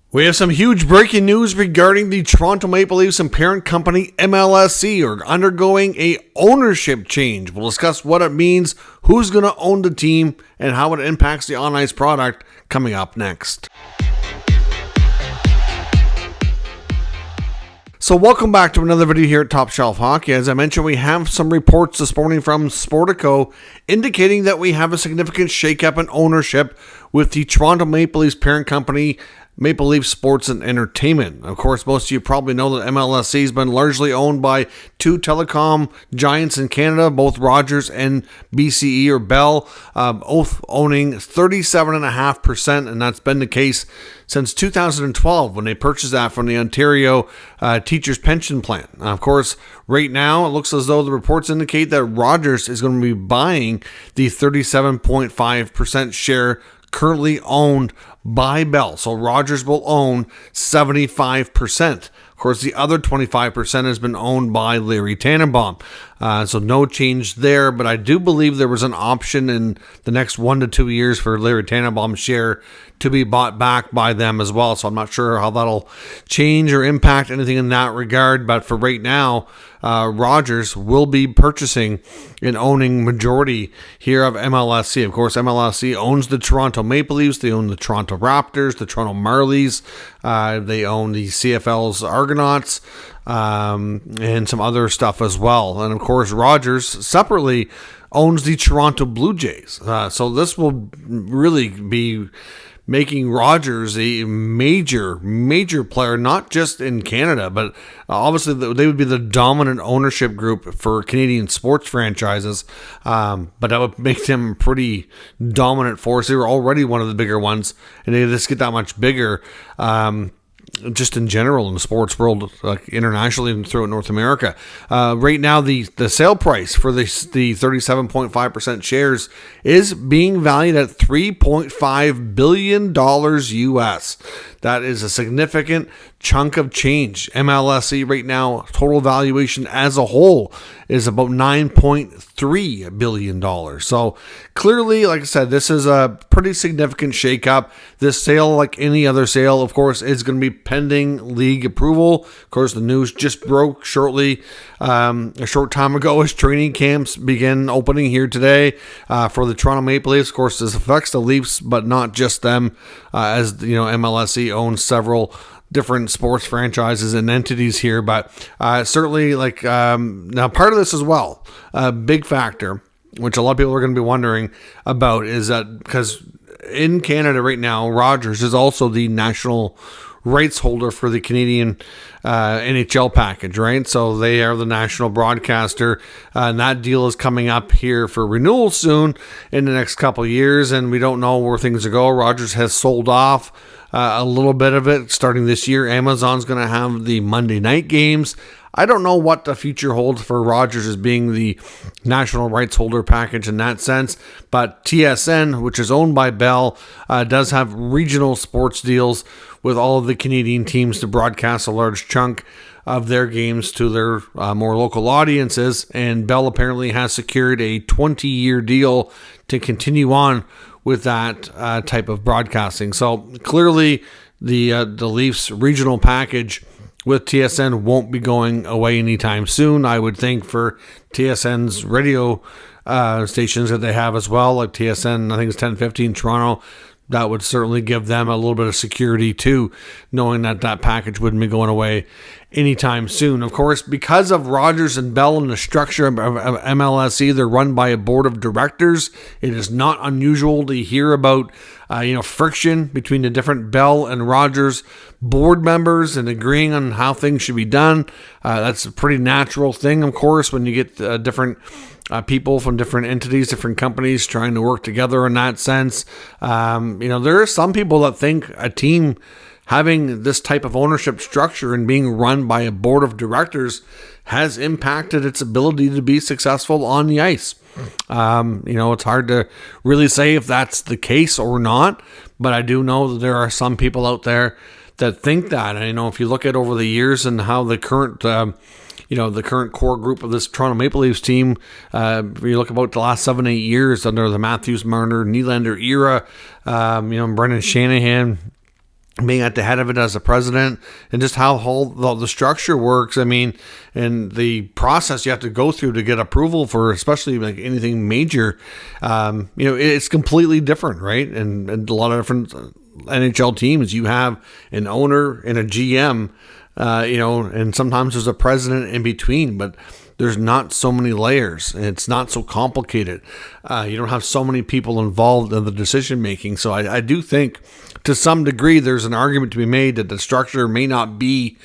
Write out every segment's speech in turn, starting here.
We have some huge breaking news regarding the Toronto Maple Leafs and parent company MLSE are undergoing a ownership change. We'll discuss what it means, who's going to own the team, and how it impacts the on-ice product coming up next. So welcome back to another video here at Top Shelf Hockey. As I mentioned, we have some reports this morning from Sportico indicating that we have a significant shakeup in ownership with the Toronto Maple Leafs parent company, Maple Leaf Sports and Entertainment. Of course, most of you probably know that MLSE has been largely owned by two telecom giants in Canada, both Rogers and BCE or Bell, both owning 37.5%, and that's been the case since 2012 when they purchased that from the Ontario Teachers Pension Plan. Of course, right now it looks as though the reports indicate that Rogers is going to be buying the 37.5% share currently owned by Bell. So Rogers will own 75%. Of course, the other 25% has been owned by Larry Tannenbaum. So no change there, but I do believe there was an option in the next 1 to 2 years for Larry Tannenbaum's share to be bought back by them as well. So I'm not sure how that'll change or impact anything in that regard. But for right now, Rogers will be purchasing and owning majority here of MLSE. Of course, MLSE owns the Toronto Maple Leafs. They own the Toronto Raptors, the Toronto Marlies. They own the CFL's Argonauts, and some other stuff as well. And of course, Rogers separately owns the Toronto Blue Jays. So this will really be making Rogers a major player, not just in Canada, but obviously they would be the dominant ownership group for Canadian sports franchises. But that would make them a pretty dominant force. They were already one of the bigger ones, and they just get that much bigger. Just in general in the sports world, internationally and throughout North America. Right now, the sale price for the 37.5% shares is being valued at $3.5 billion US. That is a significant chunk of change. MLSE right now, total valuation as a whole is about $9.3 billion. So clearly, like I said, this is a pretty significant shakeup. This sale, like any other sale, of course, is going to be pending league approval. Of course, the news just broke shortly, a short time ago, as training camps begin opening here today for the Toronto Maple Leafs. Of course, this affects the Leafs, but not just them, as you know, MLSE owns several different sports franchises and entities here, but certainly now part of this as well, a big factor, which a lot of people are going to be wondering about, is that because in Canada right now, Rogers is also the national rights holder for the Canadian NHL package, right? So they are the national broadcaster, and that deal is coming up here for renewal soon in the next couple of years, and we don't know where things will go. Rogers has sold off a little bit of it starting this year. Amazon's going to have the Monday night games. I don't know what the future holds for Rogers as being the national rights holder package in that sense, but TSN, which is owned by Bell, does have regional sports deals with all of the Canadian teams to broadcast a large chunk of their games to their more local audiences, and Bell apparently has secured a 20-year deal to continue on with that type of broadcasting. So clearly the Leafs regional package with TSN won't be going away anytime soon. I would think for TSN's radio stations that they have as well, like TSN, I think it's 1015 Toronto, that would certainly give them a little bit of security too, knowing that that package wouldn't be going away anytime soon. Of course, because of Rogers and Bell and the structure of MLSE, they're run by a board of directors. It is not unusual to hear about friction between the different Bell and Rogers board members and agreeing on how things should be done. That's a pretty natural thing, of course, when you get different people from different entities, different companies trying to work together in that sense. There are some people that think a team having this type of ownership structure and being run by a board of directors has impacted its ability to be successful on the ice. It's hard to really say if that's the case or not, but I do know that there are some people out there that think that. And, if you look at over the years and how the current the current core group of this Toronto Maple Leafs team, you look about the last 7-8 years under the Matthews, Marner, Nylander era, Brendan Shanahan, being at the head of it as a president, and just how the structure works. I mean, and the process you have to go through to get approval for, especially like anything major, it's completely different, right? And a lot of different NHL teams, you have an owner and a GM, and sometimes there's a president in between, but there's not so many layers, and it's not so complicated. You don't have so many people involved in the decision making. So I do think, to some degree, there's an argument to be made that the structure may not be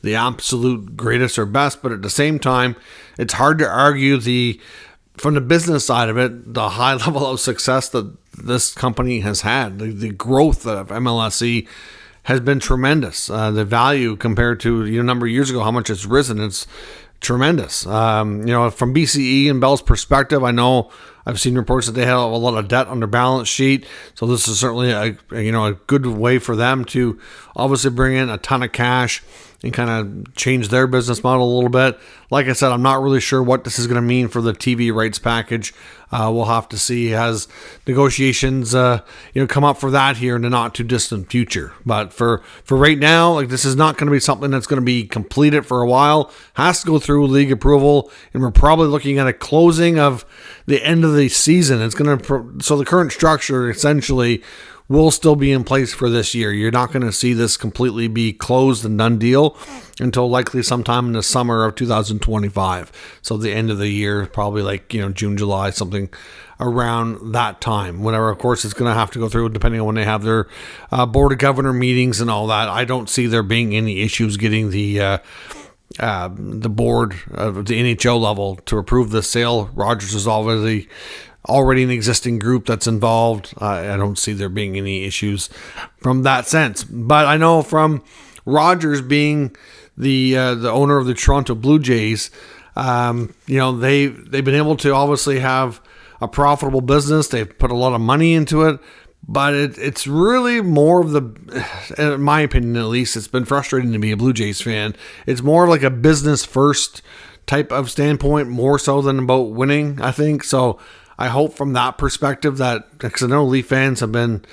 the absolute greatest or best, but at the same time, it's hard to argue from the business side of it, the high level of success that this company has had. The growth of MLSE has been tremendous. The value compared to a number of years ago, how much it's risen, it's tremendous. From BCE and Bell's perspective, I know I've seen reports that they have a lot of debt on their balance sheet. So this is certainly a good way for them to obviously bring in a ton of cash and kind of change their business model a little bit. Like I said, I'm not really sure what this is going to mean for the TV rights package. We'll have to see as negotiations, come up for that here in the not too distant future. But for right now, this is not going to be something that's going to be completed for a while. Has to go through league approval, and we're probably looking at a closing of the end of the season. So the current structure essentially will still be in place for this year. You're not going to see this completely be closed and done deal until likely sometime in the summer of 2025. So the end of the year, probably June, July, something around that time. Whenever, of course, it's going to have to go through depending on when they have their board of governor meetings and all that. I don't see there being any issues getting the board of the NHL level to approve the sale. Rogers is already an existing group that's involved. I don't see there being any issues from that sense. But I know from Rogers being the owner of the Toronto Blue Jays, they've been able to obviously have a profitable business. They've put a lot of money into it, but it's really more of in my opinion at least, it's been frustrating to be a Blue Jays fan. It's more like a business first type of standpoint, more so than about winning, I think. So I hope from that perspective because I know Leaf fans have been,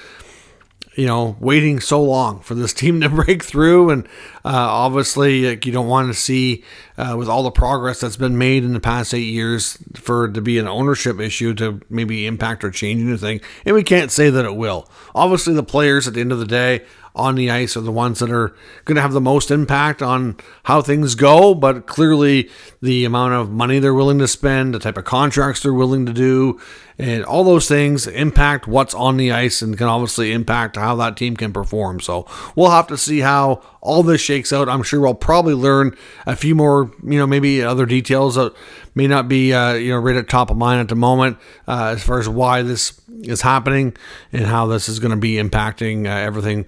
waiting so long for this team to break through. And obviously, you don't want to see, with all the progress that's been made in the past 8 years, for it to be an ownership issue to maybe impact or change anything. And we can't say that it will. Obviously, the players at the end of the day on the ice are the ones that are going to have the most impact on how things go, but clearly the amount of money they're willing to spend, the type of contracts they're willing to do, and all those things impact what's on the ice and can obviously impact how that team can perform. So we'll have to see how all this shakes out. I'm sure we'll probably learn a few more, maybe other details that may not be, right at top of mind at the moment, as far as why this is happening and how this is going to be impacting everything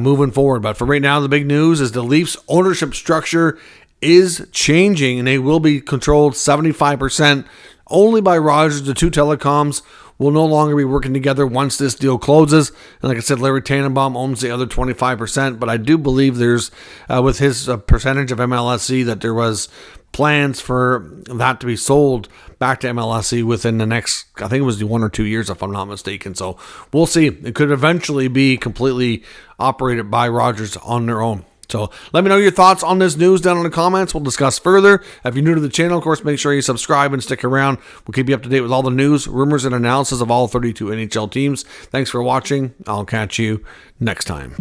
moving forward. But for right now, the big news is the Leafs ownership structure is changing, and they will be controlled 75% only by Rogers. The two telecoms will no longer be working together once this deal closes. And like I said, Larry Tannenbaum owns the other 25%, but I do believe there's, with his percentage of MLSE, that there was plans for that to be sold back to MLSE within the next, I think it was 1 or 2 years, if I'm not mistaken. So we'll see. It could eventually be completely operated by Rogers on their own. So let me know your thoughts on this news down in the comments. We'll discuss further. If you're new to the channel, of course, make sure you subscribe and stick around. We'll keep you up to date with all the news, rumors, and analysis of all 32 NHL teams. Thanks for watching. I'll catch you next time.